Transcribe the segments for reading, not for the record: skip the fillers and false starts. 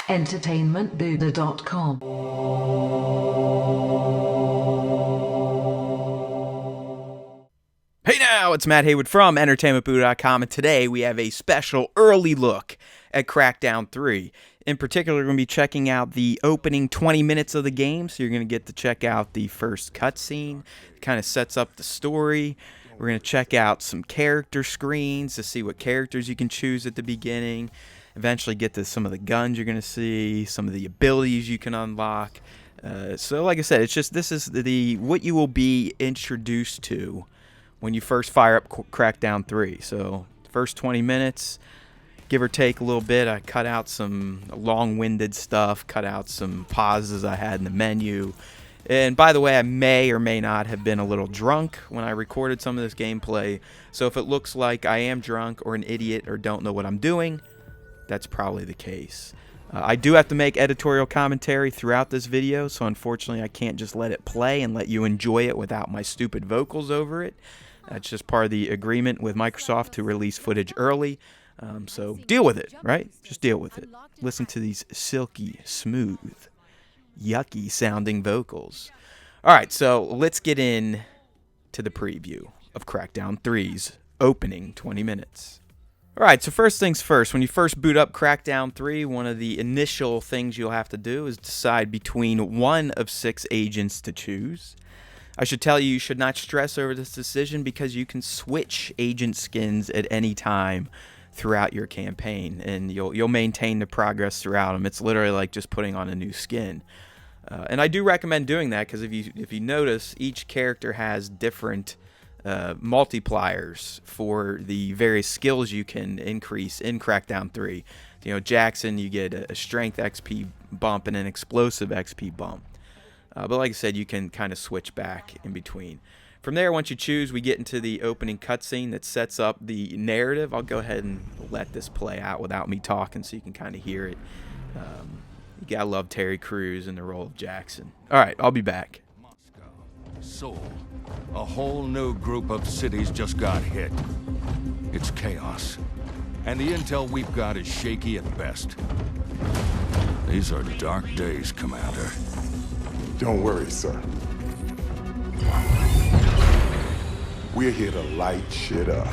entertainmentbuddha.com. Hey now, it's Matt Haywood from entertainmentbuddha.com, and today we have a special early look at Crackdown 3. In particular, we're going to be checking out the opening 20 minutes of the game, so you're going to get to check out the first cutscene. It kind of sets up the story. We're going to check out some character screens to see what characters you can choose at the beginning. Eventually get to some of the guns you're going to see, some of the abilities you can unlock. So like I said, it's just this is what you will be introduced to when you first fire up Crackdown 3. So first 20 minutes, give or take a little bit. I cut out some long-winded stuff, cut out some pauses I had in the menu. And by the way, I may or may not have been a little drunk when I recorded some of this gameplay. So if it looks like I am drunk or an idiot or don't know what I'm doing, that's probably the case. I do have to make editorial commentary throughout this video, so unfortunately I can't just let it play and let you enjoy it without my stupid vocals over it. That's just part of the agreement with Microsoft to release footage early. So deal with it, right? Just deal with it. Listen to these silky, smooth, yucky sounding vocals. Alright, so let's get in to the preview of Crackdown 3's opening 20 minutes. Alright, so first things first, when you first boot up Crackdown 3, one of the initial things you'll have to do is decide between one of 6 agents to choose. I should tell you, you should not stress over this decision because you can switch agent skins at any time throughout your campaign, and you'll maintain the progress throughout them. It's literally like just putting on a new skin. And I do recommend doing that because if you notice, each character has different multipliers for the various skills you can increase in Crackdown 3. You know, Jackson, you get a strength XP bump and an explosive XP bump. But like I said, you can kind of switch back in between. From there, once you choose, we get into the opening cutscene that sets up the narrative. I'll go ahead and let this play out without me talking so you can kind of hear it. You gotta love Terry Crews in the role of Jackson. Alright, I'll be back. Seoul. A whole new group of cities just got hit. It's chaos. And the intel we've got is shaky at best. These are dark days, Commander. Don't worry, sir. We're here to light shit up.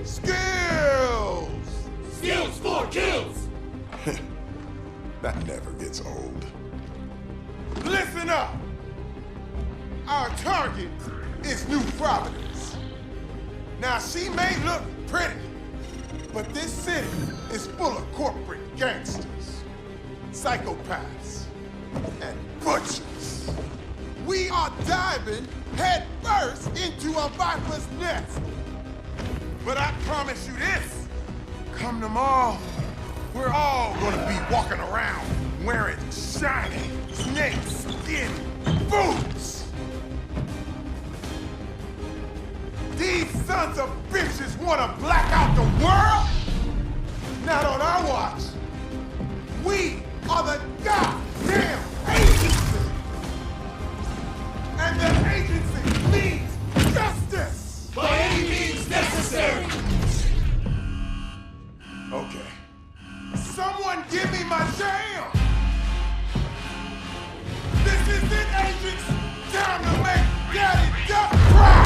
Skills! Skills for kills! That never gets old. Listen up! Our target is New Providence. Now, she may look pretty, but this city is full of corporate gangsters, psychopaths, and butchers. We are diving head first into a viper's nest. But I promise you this, come tomorrow, we're all gonna be walking around wearing shiny snake skin boots. These sons of bitches wanna black out the world? Not on our watch. We are the goddamn agency. And the agency needs justice. By any means necessary! Okay. Someone give me my jam! This is it, agents! Time to make Daddy Duck cry!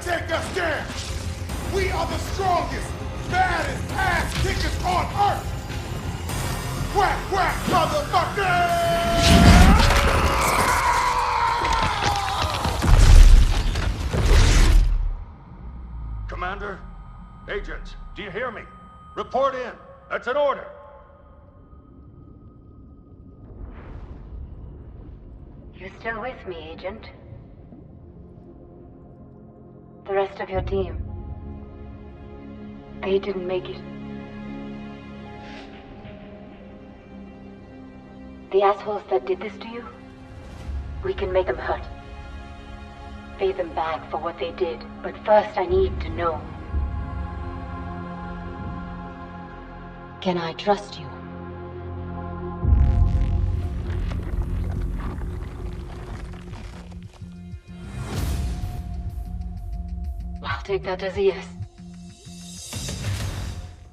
Take us down! We are the strongest, baddest ass kickers on Earth! Quack, quack, motherfucker! Commander, agents, do you hear me? Report in. That's an order. You're still with me, Agent? The rest of your team, they didn't make it. The assholes that did this to you, we can make them hurt. Pay them back for what they did. But first I need to know. Can I trust you? I'll take that as a yes.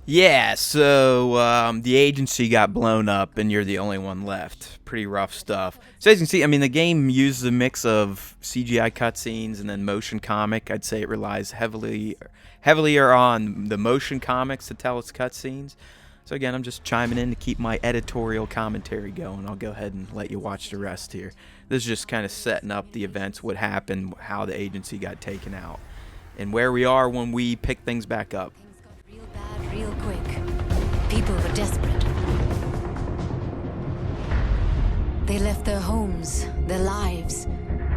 Yeah, so the agency got blown up and you're the only one left. Pretty rough stuff. So as you can see, I mean, the game uses a mix of CGI cutscenes and then motion comic. I'd say it relies heavier on the motion comics to tell its cutscenes. So again, I'm just chiming in to keep my editorial commentary going. I'll go ahead and let you watch the rest here. This is just kind of setting up the events, what happened, how the agency got taken out, and where we are when we pick things back up. Things got real bad real quick. People were desperate. They left their homes, their lives.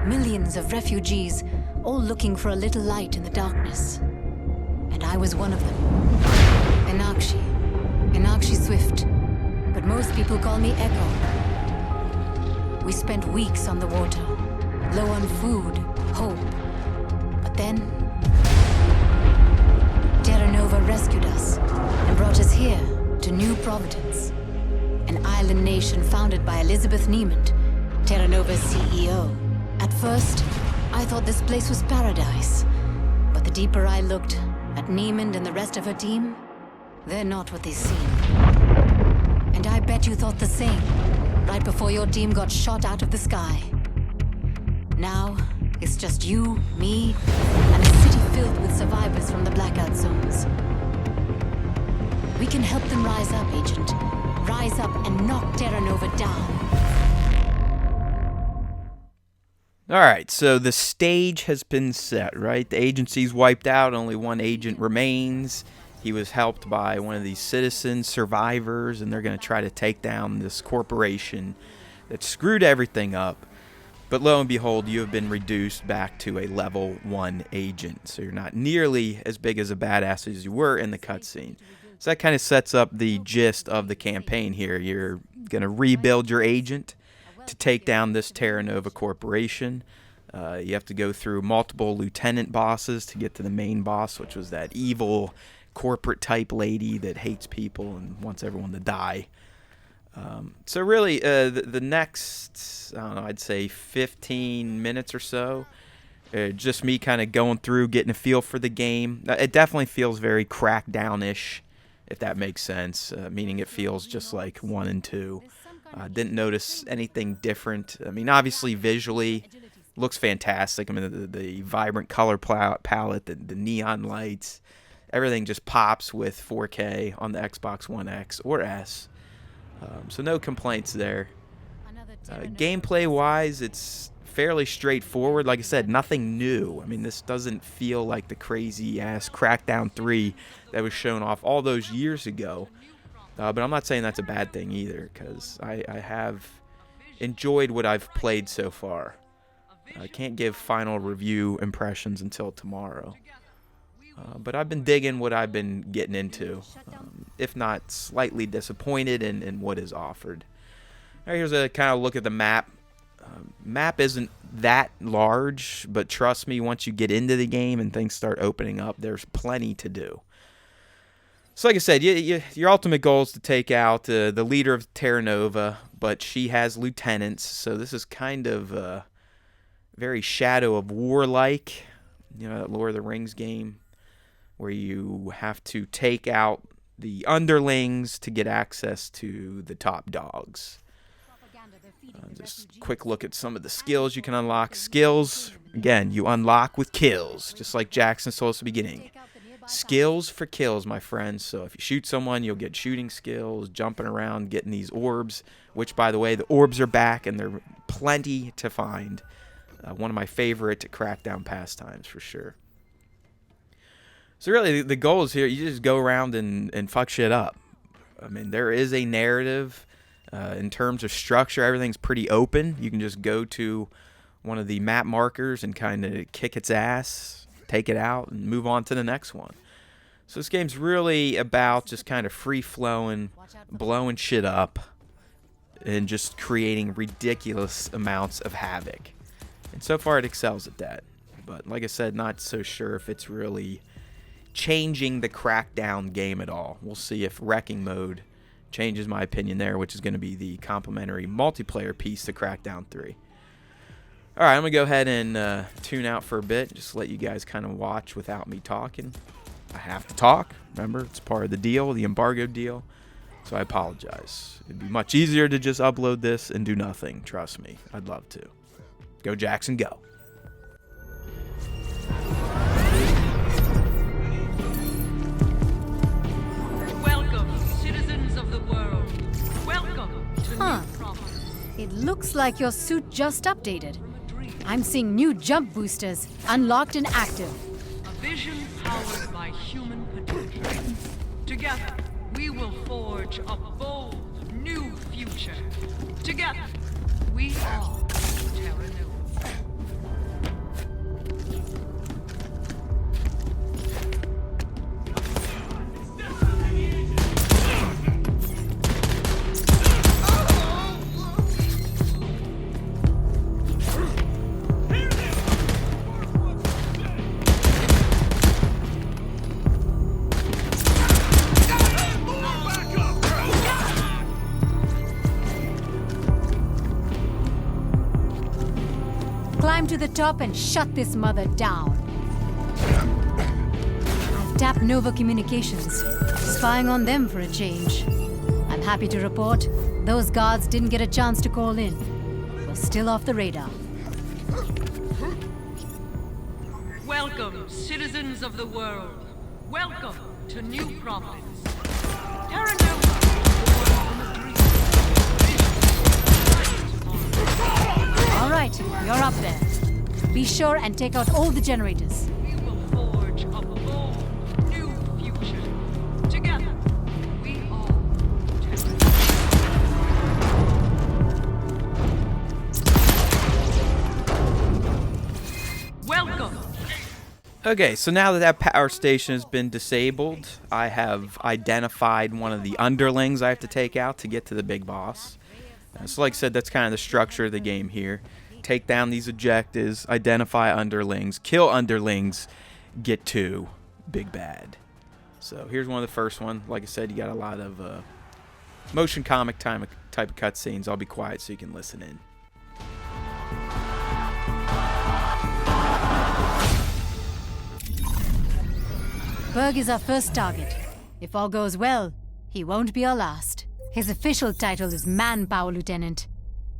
Millions of refugees, all looking for a little light in the darkness. And I was one of them. Enakshi Swift. But most people call me Echo. We spent weeks on the water, low on food, hope. But then Terra Nova rescued us and brought us here to New Providence, an island nation founded by Elizabeth Niemand, Terra Nova's CEO. At first, I thought this place was paradise, but the deeper I looked at Niemand and the rest of her team, they're not what they seem. And I bet you thought the same, right before your team got shot out of the sky. Now, it's just you, me, and a city filled with survivors from the blackout zones. We can help them rise up, Agent. Rise up and knock Terra Nova down. Alright, so the stage has been set, right? The agency's wiped out, only one agent remains. He was helped by one of these citizen survivors, and they're going to try to take down this corporation that screwed everything up. But lo and behold, you have been reduced back to a level 1 agent. So you're not nearly as big as a badass as you were in the cutscene. So that kind of sets up the gist of the campaign here. You're going to rebuild your agent to take down this Terra Nova corporation. You have to go through multiple lieutenant bosses to get to the main boss, which was that evil corporate type lady that hates people and wants everyone to die. So really, the next, I don't know, I'd say 15 minutes or so, just me kind of going through, getting a feel for the game. It definitely feels very Crackdown-ish, if that makes sense, meaning it feels just like 1 and 2. Didn't notice anything different. I mean, obviously, visually, looks fantastic. I mean, the vibrant color palette, the neon lights, everything just pops with 4K on the Xbox One X or S. So no complaints there. Gameplay-wise, it's fairly straightforward. Like I said, nothing new. I mean, this doesn't feel like the crazy-ass Crackdown 3 that was shown off all those years ago. But I'm not saying that's a bad thing either, because I have enjoyed what I've played so far. I can't give final review impressions until tomorrow. But I've been digging what I've been getting into, if not slightly disappointed in what is offered. All right, here's a kind of look at the map. Map isn't that large, but trust me, once you get into the game and things start opening up, there's plenty to do. So like I said, your ultimate goal is to take out the leader of Terra Nova, but she has lieutenants, so this is kind of very Shadow of War-like, you know, that Lord of the Rings game, where you have to take out the underlings to get access to the top dogs. Just quick look at some of the skills you can unlock. Skills, again, you unlock with kills, just like Jackson told us at the beginning. Skills for kills, my friends. So if you shoot someone, you'll get shooting skills, jumping around, getting these orbs, which, by the way, the orbs are back, and they're plenty to find. One of my favorite Crackdown pastimes, for sure. So really, the goal is here, you just go around and fuck shit up. I mean, there is a narrative. In terms of structure, everything's pretty open. You can just go to one of the map markers and kind of kick its ass, take it out, and move on to the next one. So this game's really about just kind of free-flowing, blowing shit up. and just creating ridiculous amounts of havoc. And so far it excels at that. But like I said, not so sure if it's really changing the Crackdown game at all. We'll see if Wrecking Mode changes my opinion there, which is going to be the complementary multiplayer piece to Crackdown 3. Alright, I'm going to go ahead and tune out for a bit, just let you guys kind of watch without me talking. I have to talk, remember, it's part of the deal, the embargo deal, so I apologize. It'd be much easier to just upload this and do nothing, trust me. I'd love to. Go Jackson, go. Welcome, citizens of the world. Welcome to New Providence. It looks like your suit just updated. I'm seeing new jump boosters, unlocked and active. A vision powered by human potential. Together, we will forge a bold, new future. Together, we are Terra Nova. Climb to the top and shut this mother down. I've tapped Nova Communications, spying on them for a change. I'm happy to report those guards didn't get a chance to call in. We're still off the radar. Welcome, citizens of the world. Welcome to New Providence. Terra Nova. All right, you're up there. Be sure and take out all the generators. We will forge a bold, new future. Together, we are Terra Nova. Welcome. Okay, so now that that power station has been disabled, I have identified one of the underlings I have to take out to get to the big boss. So like I said, that's kind of the structure of the game here. Take down these objectives, identify underlings, kill underlings, get to big bad. So here's one of the first one. Like I said, you got a lot of motion comic type of cutscenes. I'll be quiet so you can listen in. Berg is our first target. If all goes well, he won't be our last. His official title is Manpower Lieutenant,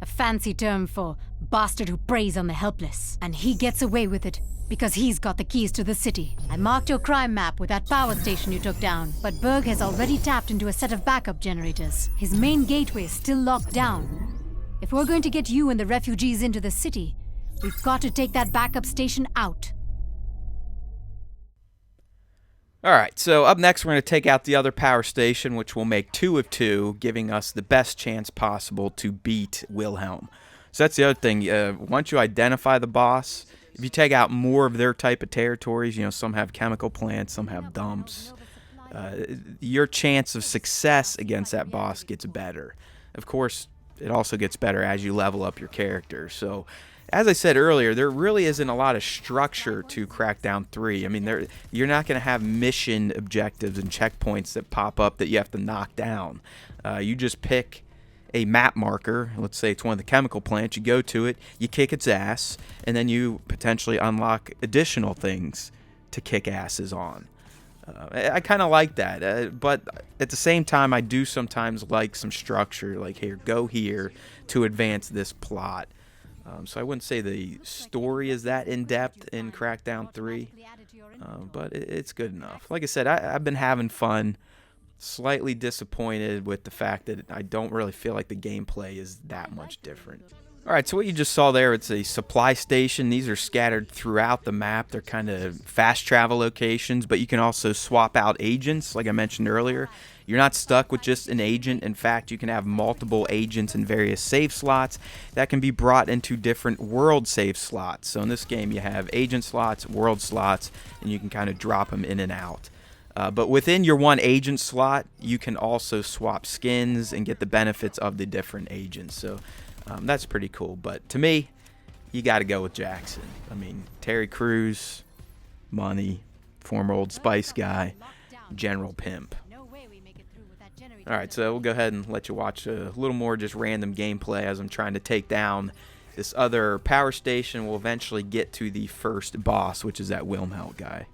a fancy term for bastard who preys on the helpless. And he gets away with it because he's got the keys to the city. I marked your crime map with that power station you took down, but Berg has already tapped into a set of backup generators. His main gateway is still locked down. If we're going to get you and the refugees into the city, we've got to take that backup station out. Alright, so up next we're going to take out the other power station, which will make 2 of 2, giving us the best chance possible to beat Wilhelm. So that's the other thing. Once you identify the boss, if you take out more of their type of territories, you know, some have chemical plants, some have dumps, your chance of success against that boss gets better. Of course, it also gets better as you level up your character. So as I said earlier, there really isn't a lot of structure to Crackdown 3. I mean, you're not going to have mission objectives and checkpoints that pop up that you have to knock down. You just pick a map marker. Let's say it's one of the chemical plants. You go to it, you kick its ass, and then you potentially unlock additional things to kick asses on. I kind of like that, but at the same time, I do sometimes like some structure, like, here, go here to advance this plot. So I wouldn't say the story is that in-depth in Crackdown 3, but it's good enough. Like I said, I've been having fun. Slightly disappointed with the fact that I don't really feel like the gameplay is that much different. Alright, so what you just saw there, it's a supply station. These are scattered throughout the map. They're kind of fast travel locations, but you can also swap out agents, like I mentioned earlier. You're not stuck with just an agent. In fact, you can have multiple agents in various save slots that can be brought into different world save slots. So in this game, you have agent slots, world slots, and you can kind of drop them in and out. But within your one agent slot, you can also swap skins and get the benefits of the different agents. So that's pretty cool. But to me, you got to go with Jackson. I mean, Terry Crews, money, former Old Spice guy, General Pimp. All right, so we'll go ahead and let you watch a little more just random gameplay as I'm trying to take down this other power station. We'll eventually get to the first boss, which is that Wilmhelt guy.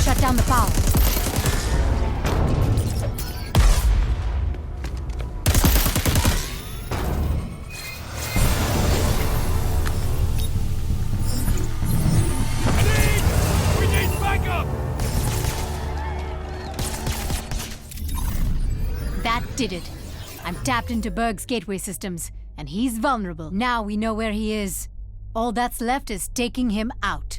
Shut down the power. We need backup! That did it. I'm tapped into Berg's gateway systems, and he's vulnerable. Now we know where he is. All that's left is taking him out.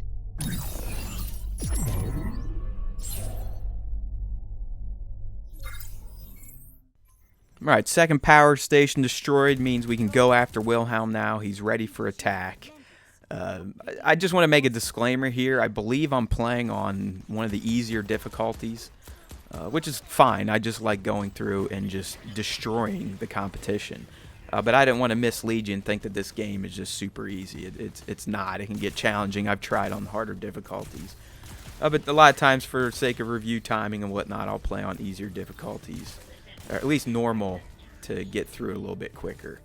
Alright, second power station destroyed means we can go after Wilhelm now. He's ready for attack. I just want to make a disclaimer here. I believe I'm playing on one of the easier difficulties, which is fine. I just like going through and just destroying the competition. But I didn't want to mislead you and think that this game is just super easy. It's not. It can get challenging. I've tried on harder difficulties. But a lot of times, for the sake of review timing and whatnot, I'll play on easier difficulties. Or at least normal, to get through a little bit quicker.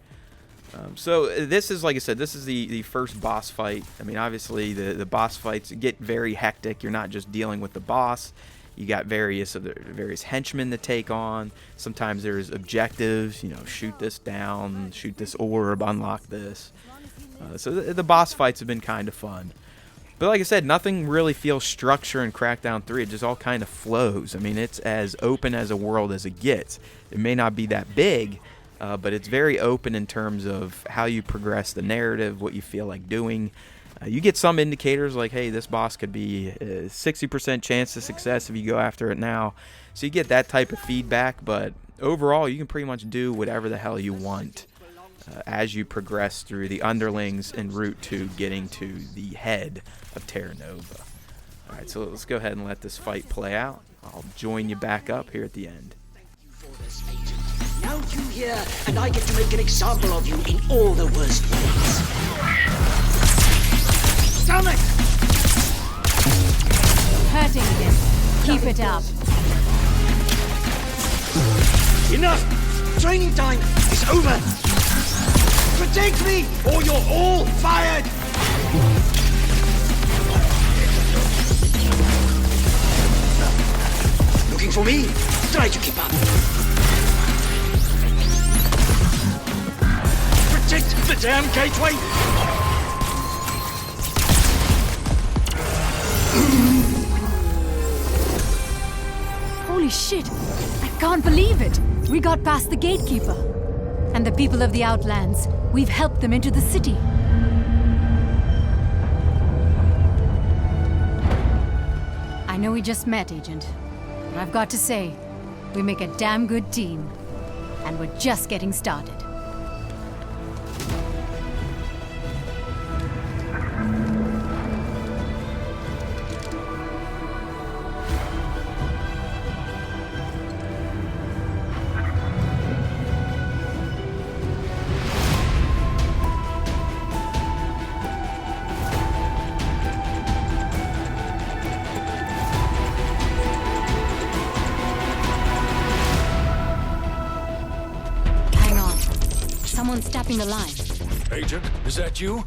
So this is, like I said, this is the first boss fight. I mean, obviously the boss fights get very hectic. You're not just dealing with the boss. You got various henchmen to take on. Sometimes there's objectives, you know, shoot this down, shoot this orb, unlock this. So the boss fights have been kind of fun. But like I said, nothing really feels structured in Crackdown 3. It just all kind of flows. I mean, it's as open as a world as it gets. It may not be that big, but it's very open in terms of how you progress the narrative, what you feel like doing. You get some indicators like, hey, this boss could be a 60% chance of success if you go after it now. So you get that type of feedback, but overall, you can pretty much do whatever the hell you want as you progress through the underlings en route to getting to the head of Terra Nova. Alright, so let's go ahead and let this fight play out. I'll join you back up here at the end. Now you here, and I get to make an example of you in all the worst ways. Damn it! Hurting again. Keep it up. Enough! Training time is over! Protect me, or you're all fired! Looking for me? Try to keep up. Protect the damn gateway! Holy shit! I can't believe it! We got past the gatekeeper. And the people of the Outlands, we've helped them into the city. I know we just met, Agent. But I've got to say, we make a damn good team. And we're just getting started. Someone's tapping the line. Agent, is that you?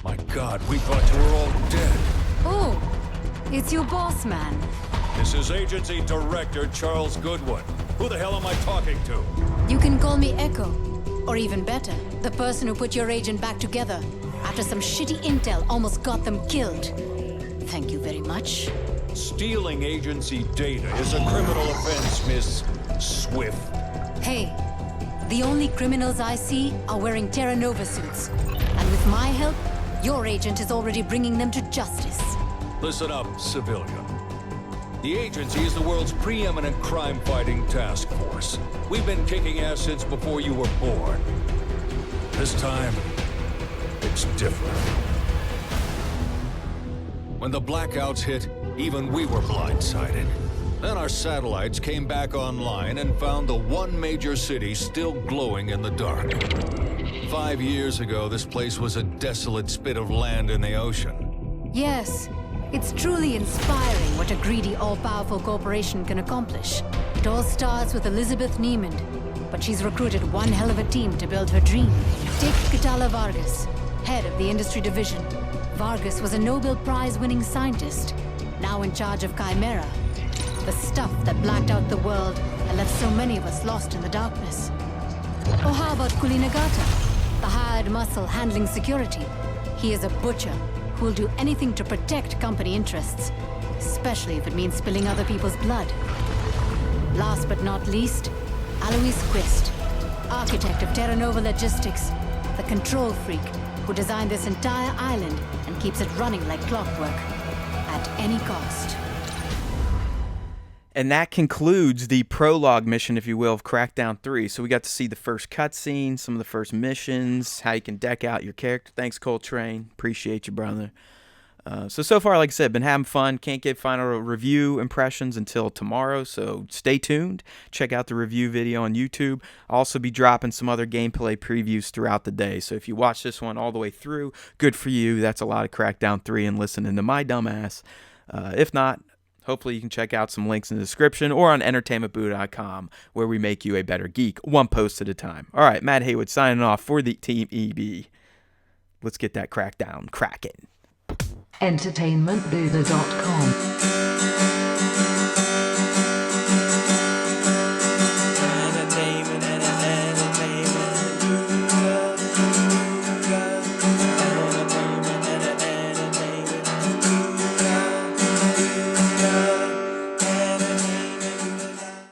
My God, we thought you were all dead. Oh, it's your boss, man. This is Agency Director Charles Goodwin. Who the hell am I talking to? You can call me Echo. Or even better, the person who put your agent back together after some shitty intel almost got them killed. Thank you very much. Stealing agency data is a criminal offense, Miss Swift. Hey, the only criminals I see are wearing Terra Nova suits. And with my help, your agent is already bringing them to justice. Listen up, civilian. The agency is the world's preeminent crime-fighting task force. We've been kicking ass since before you were born. This time, it's different. When the blackouts hit, even we were blindsided. Then our satellites came back online and found the one major city still glowing in the dark. 5 years ago, this place was a desolate spit of land in the ocean. Yes, it's truly inspiring what a greedy, all-powerful corporation can accomplish. It all starts with Elizabeth Niemand, but she's recruited one hell of a team to build her dream. Take Catala Vargas, head of the industry division. Vargas was a Nobel Prize-winning scientist, now in charge of Chimera, the stuff that blacked out the world and left so many of us lost in the darkness. Or how about Kulinagata, the hired muscle handling security? He is a butcher who'll do anything to protect company interests, especially if it means spilling other people's blood. Last but not least, Alois Quist, architect of Terra Nova Logistics, the control freak who designed this entire island and keeps it running like clockwork, at any cost. And that concludes the prologue mission, if you will, of Crackdown 3. So we got to see the first cutscene, some of the first missions, how you can deck out your character. Thanks, Coltrane. Appreciate you, brother. So far, like I said, been having fun. Can't get final review impressions until tomorrow, so stay tuned. Check out the review video on YouTube. I'll also be dropping some other gameplay previews throughout the day. So if you watch this one all the way through, good for you. That's a lot of Crackdown 3 and listening to my dumbass. If not, hopefully you can check out some links in the description or on entertainmentboo.com, where we make you a better geek, one post at a time. All right, Matt Haywood signing off for the Team EB. Let's get that Crackdown cracking. entertainmentboo.com